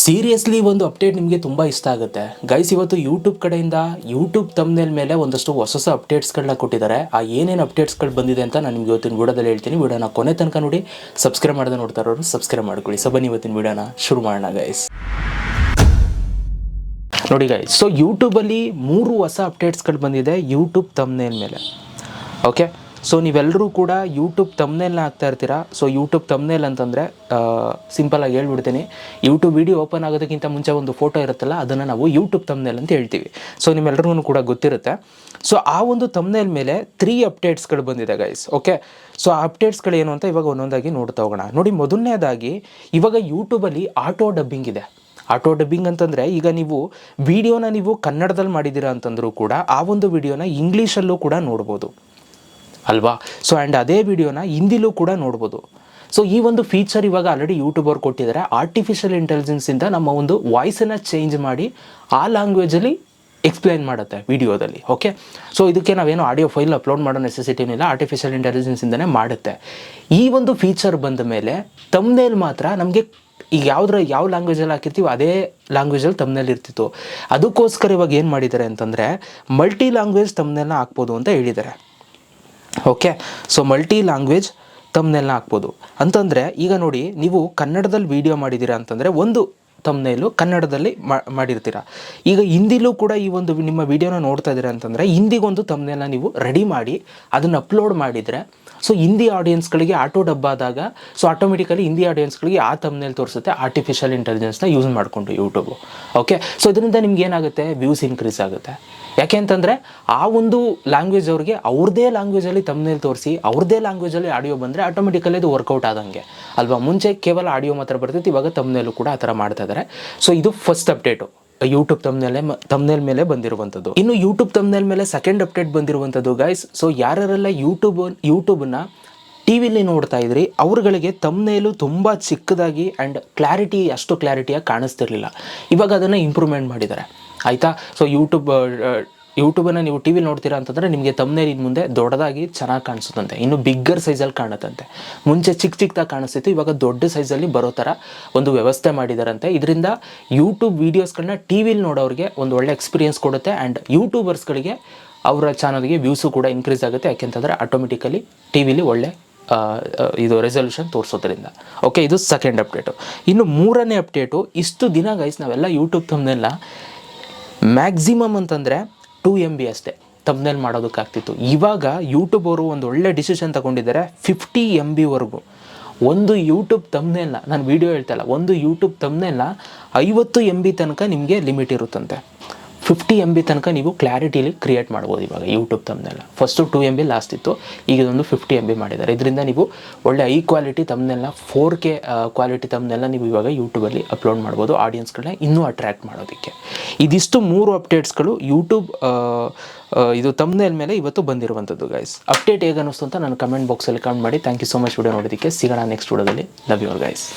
Seriously ಒಂದು update ನಿಮಗೆ ತುಂಬ ಇಷ್ಟ ಆಗುತ್ತೆ ಗೈಸ್. ಇವತ್ತು ಯೂಟ್ಯೂಬ್ ಕಡೆಯಿಂದ ಯೂಟ್ಯೂಬ್ ತಮ್ನೇಲ್ ಮೇಲೆ ಒಂದಷ್ಟು ಹೊಸ ಅಪ್ಡೇಟ್ಸ್ಗಳನ್ನ ಕೊಟ್ಟಿದ್ದಾರೆ. ಆ ಏನೇನು ಅಪ್ಡೇಟ್ಸ್ಗಳು ಬಂದಿದೆ ಅಂತ ನಾನು ನಿಮ್ಗೆ ಇವತ್ತಿನ ವಿಡಿಯೋದಲ್ಲಿ ಹೇಳ್ತೀನಿ. ವಿಡಿಯೋನ ಕೊನೆ ತನಕ ನೋಡಿ. ಸಬ್ಸ್ಕ್ರೈಬ್ ಮಾಡದೆ ನೋಡ್ತಾ ಇರೋರು ಸಬ್ಸ್ಕ್ರೈಬ್ ಮಾಡ್ಕೊಳ್ಳಿ. ಸೊ ಬನ್ನಿ ಇವತ್ತಿನ ವಿಡಿಯೋನ ಶುರು ಮಾಡೋಣ ಗೈಸ್. ನೋಡಿ ಗೈಸ್, ಸೊ ಯೂಟ್ಯೂಬಲ್ಲಿ 3 ಹೊಸ ಅಪ್ಡೇಟ್ಸ್ಗಳು ಬಂದಿದೆ ಯೂಟ್ಯೂಬ್ ತಮ್ನೇಲ್ ಮೇಲೆ. ಓಕೆ, ಸೊ ನೀವೆಲ್ಲರೂ ಕೂಡ ಯೂಟ್ಯೂಬ್ ತಮ್ನೇಲ್ನ ಹಾಕ್ತಾ ಇರ್ತೀರಾ. ಸೊ ಯೂಟ್ಯೂಬ್ ತಮ್ನೇಲ್ ಅಂತಂದರೆ ಸಿಂಪಲಾಗಿ ಹೇಳ್ಬಿಡ್ತೀನಿ, ಯೂಟ್ಯೂಬ್ ವಿಡಿಯೋ ಓಪನ್ ಆಗೋದಕ್ಕಿಂತ ಮುಂಚೆ ಒಂದು ಫೋಟೋ ಇರುತ್ತಲ್ಲ, ಅದನ್ನು ನಾವು ಯೂಟ್ಯೂಬ್ ತಮ್ನೇಲ್ ಅಂತ ಹೇಳ್ತೀವಿ. ಸೊ ನಿಮ್ಮೆಲ್ಲರಿಗೂ ಕೂಡ ಗೊತ್ತಿರುತ್ತೆ. ಸೊ ಆ ಒಂದು ತಮ್ನೇಲ್ ಮೇಲೆ 3 ಅಪ್ಡೇಟ್ಸ್ಗಳು ಬಂದಿದೆ ಗೈಸ್. ಓಕೆ, ಸೊ ಆ ಅಪ್ಡೇಟ್ಸ್ಗಳು ಏನು ಅಂತ ಇವಾಗ ಒಂದೊಂದಾಗಿ ನೋಡ್ತಾ ಹೋಗೋಣ. ನೋಡಿ, ಮೊದಲನೇದಾಗಿ ಇವಾಗ ಯೂಟ್ಯೂಬಲ್ಲಿ ಆಟೋ ಡಬ್ಬಿಂಗ್ ಇದೆ. ಆಟೋ ಡಬ್ಬಿಂಗ್ ಅಂತಂದರೆ, ಈಗ ನೀವು ವಿಡಿಯೋನ ನೀವು ಕನ್ನಡದಲ್ಲಿ ಮಾಡಿದ್ದೀರಾ ಅಂತಂದರೂ ಕೂಡ ಆ ಒಂದು ವಿಡಿಯೋನ ಇಂಗ್ಲೀಷಲ್ಲೂ ಕೂಡ ನೋಡ್ಬೋದು ಅಲ್ವಾ. ಸೊ ಆ್ಯಂಡ್ ಅದೇ ವಿಡಿಯೋನ ಹಿಂದಿಲೂ ಕೂಡ ನೋಡ್ಬೋದು. ಸೊ ಈ ಒಂದು ಫೀಚರ್ ಇವಾಗ ಆಲ್ರೆಡಿ ಯೂಟ್ಯೂಬರ್ ಕೊಟ್ಟಿದ್ದಾರೆ. ಆರ್ಟಿಫಿಷಿಯಲ್ ಇಂಟೆಲಿಜೆನ್ಸಿಂದ ನಮ್ಮ ಒಂದು ವಾಯ್ಸನ್ನು ಚೇಂಜ್ ಮಾಡಿ ಆ ಲ್ಯಾಂಗ್ವೇಜಲ್ಲಿ ಎಕ್ಸ್ಪ್ಲೈನ್ ಮಾಡುತ್ತೆ ವಿಡಿಯೋದಲ್ಲಿ. ಓಕೆ, ಸೊ ಇದಕ್ಕೆ ನಾವೇನು ಆಡಿಯೋ ಫೈಲ್ ಅಪ್ಲೋಡ್ ಮಾಡೋ ನೆಸೆಸಿಟಿನೂ ಇಲ್ಲ, ಆರ್ಟಿಫಿಷಿಯಲ್ ಇಂಟೆಲಿಜೆನ್ಸಿಂದನೇ ಮಾಡುತ್ತೆ. ಈ ಒಂದು ಫೀಚರ್ ಬಂದ ಮೇಲೆ ತಮ್ನೇಲ್ ಮಾತ್ರ ನಮಗೆ ಈಗ ಯಾವ ಲ್ಯಾಂಗ್ವೇಜಲ್ಲಿ ಹಾಕಿರ್ತೀವಿ ಅದೇ ಲ್ಯಾಂಗ್ವೇಜಲ್ಲಿ ತಮ್ನೇಲ್ ಇರ್ತಿತ್ತು. ಅದಕ್ಕೋಸ್ಕರ ಇವಾಗ ಏನು ಮಾಡಿದ್ದಾರೆ ಅಂತಂದರೆ, ಮಲ್ಟಿ ಲ್ಯಾಂಗ್ವೇಜ್ ತಮ್ನೇಲ್ನ ಹಾಕ್ಬೋದು ಅಂತ ಹೇಳಿದ್ದಾರೆ. ಓಕೆ, ಸೊ ಮಲ್ಟಿ ಲ್ಯಾಂಗ್ವೇಜ್ ತಮ್ನೇಲ್ನ ಹಾಕ್ಬೋದು ಅಂತಂದರೆ, ಈಗ ನೋಡಿ, ನೀವು ಕನ್ನಡದಲ್ಲಿ ವೀಡಿಯೋ ಮಾಡಿದ್ದೀರಾ ಅಂತಂದರೆ ಒಂದು ತಮ್ನೇಲು ಕನ್ನಡದಲ್ಲಿ ಮಾಡಿರ್ತೀರ. ಈಗ ಹಿಂದಿಲೂ ಕೂಡ ಈ ಒಂದು ನಿಮ್ಮ ವೀಡಿಯೋನ ನೋಡ್ತಾ ಇದ್ದೀರಾ ಅಂತಂದರೆ ಹಿಂದಿಗೊಂದು ತಮ್ನೇಲ್ನ ನೀವು ರೆಡಿ ಮಾಡಿ ಅದನ್ನು ಅಪ್ಲೋಡ್ ಮಾಡಿದರೆ, ಸೊ ಹಿಂದಿ ಆಡಿಯನ್ಸ್ಗಳಿಗೆ ಆಟೋ ಡಬ್ಬಾದಾಗ ಸೊ ಆಟೋಮೆಟಿಕಲಿ ಹಿಂದಿ ಆಡಿಯನ್ಸ್ಗಳಿಗೆ ಆ ತಮ್ನೇಲ್ ತೋರಿಸುತ್ತೆ, ಆರ್ಟಿಫಿಷಿಯಲ್ ಇಂಟೆಲಿಜೆನ್ಸ್ನ ಯೂಸ್ ಮಾಡಿಕೊಂಡು ಯೂಟ್ಯೂಬು. ಓಕೆ, ಸೊ ಇದರಿಂದ ನಿಮ್ಗೆ ಏನಾಗುತ್ತೆ, ವ್ಯೂಸ್ ಇನ್ಕ್ರೀಸ್ ಆಗುತ್ತೆ. ಯಾಕೆ ಅಂತಂದರೆ ಆ ಒಂದು ಲ್ಯಾಂಗ್ವೇಜ್ ಅವ್ರಿಗೆ ಅವ್ರದ್ದೇ ಲ್ಯಾಂಗ್ವೇಜಲ್ಲಿ ತಮ್ನೇಲ್ ತೋರಿಸಿ ಅವ್ರದ್ದೇ ಲ್ಯಾಂಗ್ವೇಜಲ್ಲಿ ಆಡಿಯೋ ಬಂದರೆ ಆಟೋಮೆಟಿಕಲಿ ಅದು ವರ್ಕೌಟ್ ಆದಂಗೆ ಅಲ್ವಾ. ಮುಂಚೆ ಕೇವಲ ಆಡಿಯೋ ಮಾತ್ರ ಬರ್ತಿತ್ತು, ಇವಾಗ ತಮ್ನೇಲು ಕೂಡ ಆ ಥರ ಮಾಡ್ತಾ ಇದ್ದಾರೆ. ಸೊ ಇದು ಫಸ್ಟ್ ಅಪ್ಡೇಟು ಯೂಟ್ಯೂಬ್ ತಮ್ನೇಲ್ ಮೇಲೆ ಬಂದಿರುವಂಥದ್ದು. ಇನ್ನು ಯೂಟ್ಯೂಬ್ ತಮ್ನೇಲ್ ಮೇಲೆ ಸೆಕೆಂಡ್ ಅಪ್ಡೇಟ್ ಬಂದಿರುವಂಥದ್ದು ಗೈಸ್. ಸೊ ಯಾರೆಲ್ಲ ಯೂಟ್ಯೂಬನ್ನ ಟಿ ವಿಲಿ ನೋಡ್ತಾ ಇದ್ರಿ ಅವ್ರುಗಳಿಗೆ ತಮ್ನೇಲು ತುಂಬ ಚಿಕ್ಕದಾಗಿ ಆ್ಯಂಡ್ ಅಷ್ಟು ಕ್ಲಾರಿಟಿಯಾಗಿ ಕಾಣಿಸ್ತಿರ್ಲಿಲ್ಲ. ಇವಾಗ ಅದನ್ನು ಇಂಪ್ರೂವ್ಮೆಂಟ್ ಮಾಡಿದ್ದಾರೆ ಆಯಿತಾ. ಸೊ ಯೂಟ್ಯೂಬನ್ನು ನೀವು ಟಿ ವಿಲಿ ನೋಡ್ತೀರಾ ಅಂತಂದರೆ ನಿಮಗೆ ತಮ್ನೇಲ್ ಇನ್ನು ಮುಂದೆ ದೊಡ್ಡದಾಗಿ ಚೆನ್ನಾಗಿ ಕಾಣಿಸುತ್ತಂತೆ, ಇನ್ನು ಬಿಗ್ಗರ್ ಸೈಜಲ್ಲಿ ಕಾಣುತ್ತಂತೆ. ಮುಂಚೆ ಚಿಕ್ಕದಾಗಿ ಕಾಣಿಸ್ತಿತ್ತು, ಇವಾಗ ದೊಡ್ಡ ಸೈಜಲ್ಲಿ ಬರೋ ಥರ ಒಂದು ವ್ಯವಸ್ಥೆ ಮಾಡಿದಾರಂತೆ. ಇದರಿಂದ ಯೂಟ್ಯೂಬ್ ವೀಡಿಯೋಸ್ಗಳನ್ನ ಟಿ ವಿಲಿ ನೋಡೋರಿಗೆ ಒಂದು ಒಳ್ಳೆ ಎಕ್ಸ್ಪೀರಿಯನ್ಸ್ ಕೊಡುತ್ತೆ ಆ್ಯಂಡ್ ಯೂಟ್ಯೂಬರ್ಸ್ಗಳಿಗೆ ಅವರ ಚಾನಲ್ಗೆ ವ್ಯೂಸು ಕೂಡ ಇನ್ಕ್ರೀಸ್ ಆಗುತ್ತೆ. ಯಾಕೆಂತಂದರೆ ಆಟೋಮೆಟಿಕಲಿ ಟಿ ವಿಲಿ ಒಳ್ಳೆ ಇದು ರೆಸಲ್ಯೂಷನ್ ತೋರಿಸೋದ್ರಿಂದ. ಓಕೆ, ಇದು ಸೆಕೆಂಡ್ ಅಪ್ಡೇಟು. ಇನ್ನು ಮೂರನೇ ಅಪ್ಡೇಟು, ಇಷ್ಟು ದಿನ ಗೈಸ್ ನಾವೆಲ್ಲ ಯೂಟ್ಯೂಬ್ ತಮ್ನೇಲ್ನ ಮ್ಯಾಕ್ಸಿಮಮ್ ಅಂತಂದರೆ 2 MB ಅಷ್ಟೇ ತಮ್ನೇಲ್ ಮಾಡೋದಕ್ಕಾಗ್ತಿತ್ತು. ಇವಾಗ ಯೂಟ್ಯೂಬ್ ಅವರು ಒಂದು ಒಳ್ಳೆ ಡಿಸಿಷನ್ ತಗೊಂಡಿದ್ದಾರೆ, 50 MB ಒಂದು ಯೂಟ್ಯೂಬ್ ತಮ್ನೇಲ್ನ, ನಾನು ವೀಡಿಯೋ ಹೇಳ್ತಾಯಿಲ್ಲ, ಒಂದು ಯೂಟ್ಯೂಬ್ ತಮ್ನೇಲ್ನ 50 MB ತನಕ ನಿಮಗೆ ಲಿಮಿಟ್ ಇರುತ್ತಂತೆ. 50 MB ತನಕ ನೀವು ಕ್ಲಾರಿಟಿಲಿ ಕ್ರಿಯೇಟ್ ಮಾಡ್ಬೋದು ಇವಾಗ ಯೂಟ್ಯೂಬ್ ತಮ್ನೇಲ್ನ. ಫಸ್ಟು 2 MB ಲಾಸ್ಟ್ ಇತ್ತು, ಈಗ ಇದೊಂದು 50 MB ಮಾಡಿದ್ದಾರೆ. ಇದರಿಂದ ನೀವು ಒಳ್ಳೆ ಹೈ ಕ್ವಾಲಿಟಿ ತಮ್ನೇಲ್ನ 4K ಕ್ವಾಲಿಟಿ ತಮ್ನೇಲ್ನ ನೀವು ಇವಾಗ ಯೂಟ್ಯೂಬಲ್ಲಿ ಅಪ್ಲೋಡ್ ಮಾಡ್ಬೋದು, ಆಡಿಯನ್ಸ್ಗಳನ್ನ ಇನ್ನೂ ಅಟ್ರ್ಯಾಕ್ಟ್ ಮಾಡೋದಕ್ಕೆ. ಇದಿಷ್ಟು 3 ಅಪ್ಡೇಟ್ಸ್ಗಳು ಯೂಟ್ಯೂಬ್ ಇದು ತಮ್ನೇಲ್ ಮೇಲೆ ಇವತ್ತು ಬಂದಿರುವಂಥದ್ದು ಗೈಸ್. ಅಪ್ಡೇಟ್ ಹೇಗೆ ಅನ್ನಿಸ್ತು ಅಂತ ನಾನು ಕಮೆಂಟ್ ಬಾಕ್ಸಲ್ಲಿ ಕಮೆಂಟ್ ಮಾಡಿ. Thank you so much video ನೋಡೋದಕ್ಕೆ. ಸಿಗೋಣ ನೆಕ್ಸ್ಟ್ ವಿಡಿಯೋದಲ್ಲಿ. Love you all guys.